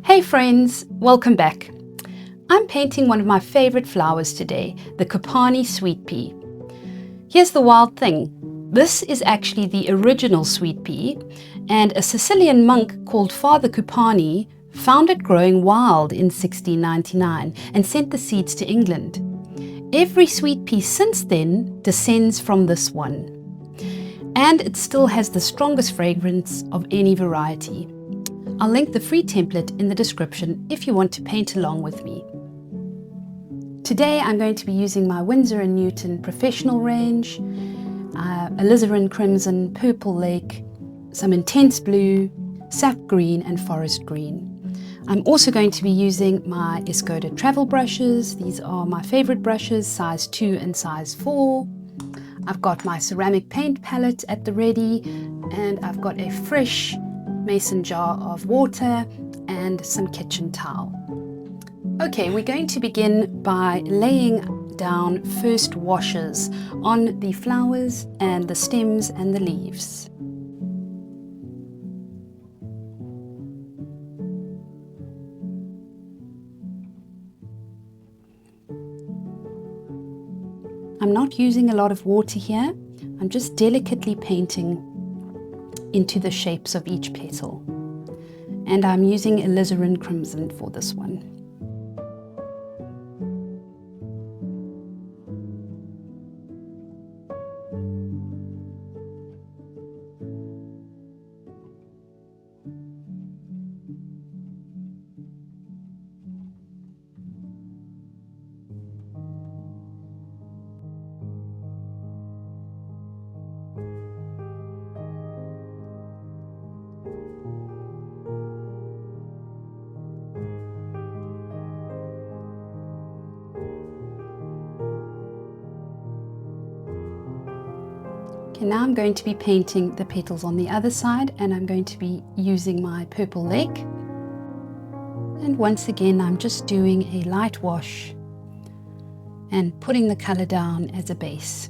Hey friends, welcome back. I'm painting one of my favorite flowers today, the Cupani sweet pea. Here's the wild thing. This is actually the original sweet pea, and a Sicilian monk called Father Cupani found it growing wild in 1699 and sent the seeds to England. Every sweet pea since then descends from this one, and it still has the strongest fragrance of any variety. I'll link the free template in the description if you want to paint along with me. Today I'm going to be using my Winsor & Newton professional range, alizarin crimson, purple lake, some intense blue, sap green and forest green. I'm also going to be using my Escoda travel brushes. These are my favorite brushes, size 2 and size 4. I've got my ceramic paint palette at the ready, and I've got a fresh mason jar of water and some kitchen towel. Okay, we're going to begin by laying down first washes on the flowers and the stems and the leaves. I'm not using a lot of water here. I'm just delicately painting into the shapes of each petal. And I'm using alizarin crimson for this one. Okay, now I'm going to be painting the petals on the other side, and I'm going to be using my purple lake. And once again, I'm just doing a light wash and putting the color down as a base.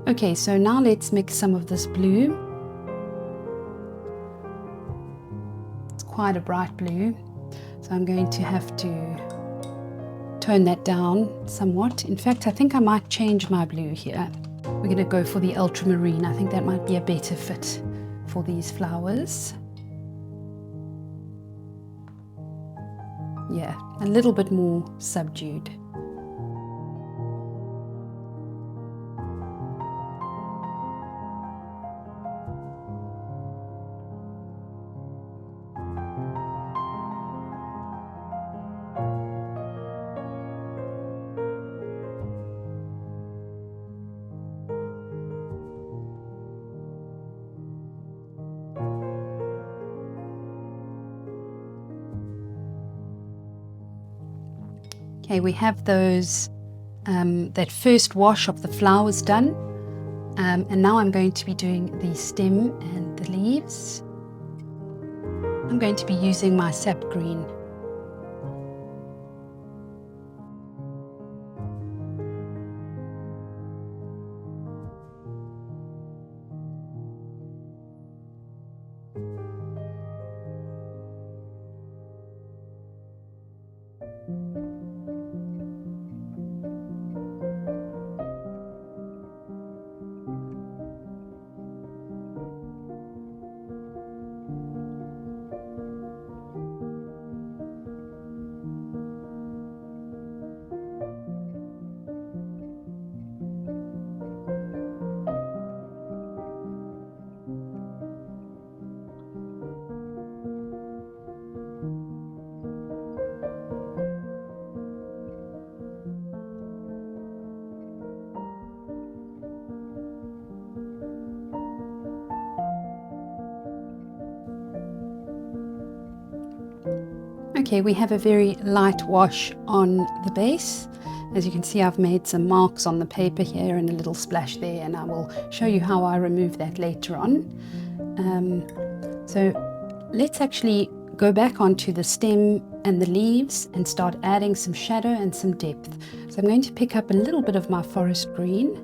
Okay, so now let's mix some of this blue. Quite a bright blue, so I'm going to have to tone that down somewhat. In fact, I think I might change my blue here. We're going to go for the ultramarine. I think that might be a better fit for these flowers. Yeah, a little bit more subdued. Okay, we have those, that first wash of the flowers done, and now I'm going to be doing the stem and the leaves. I'm going to be using my sap green. Okay, we have a very light wash on the base. As you can see, I've made some marks on the paper here and a little splash there, and I will show you how I remove that later on. So let's actually go back onto the stem and the leaves and start adding some shadow and some depth. So I'm going to pick up a little bit of my forest green.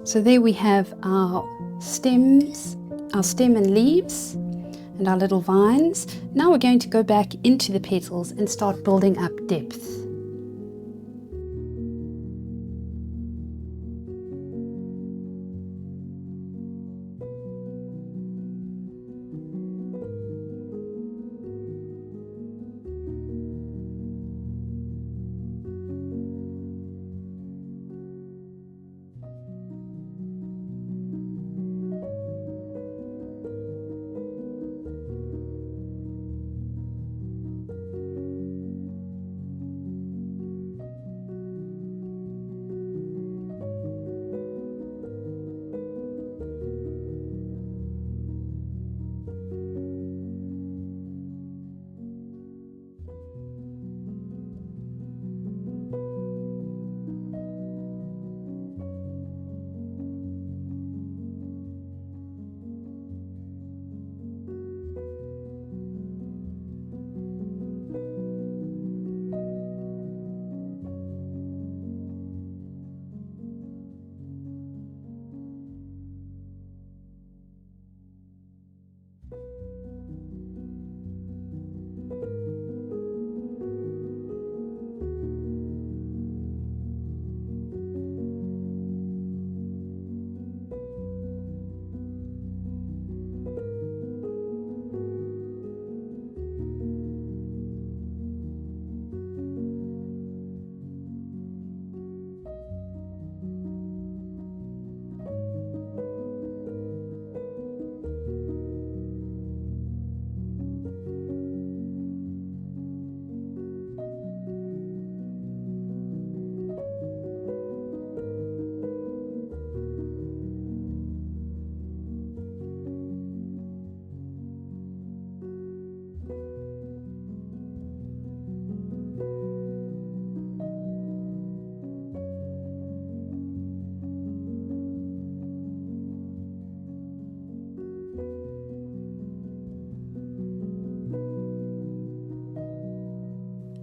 So there we have our stems, our stem and leaves, and our little vines. Now we're going to go back into the petals and start building up depth.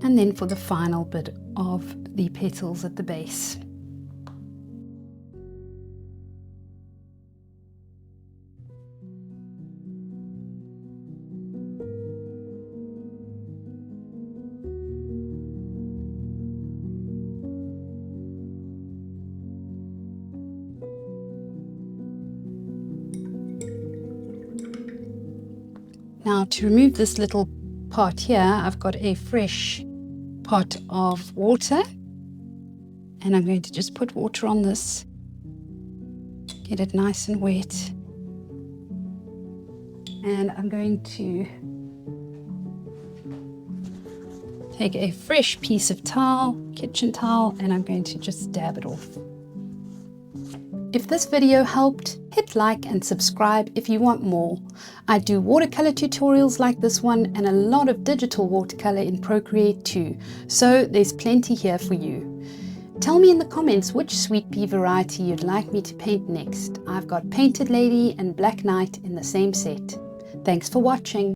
And then for the final bit of the petals at the base. Now to remove this little part here, I've got a fresh pot of water, and I'm going to just put water on this, get it nice and wet, and I'm going to take a fresh piece of towel, kitchen towel, and I'm going to just dab it off. If this video helped, hit like and subscribe if you want more. I do watercolor tutorials like this one and a lot of digital watercolor in Procreate too, so there's plenty here for you. Tell me in the comments which sweet pea variety you'd like me to paint next. I've got Painted Lady and Black Knight in the same set. Thanks for watching.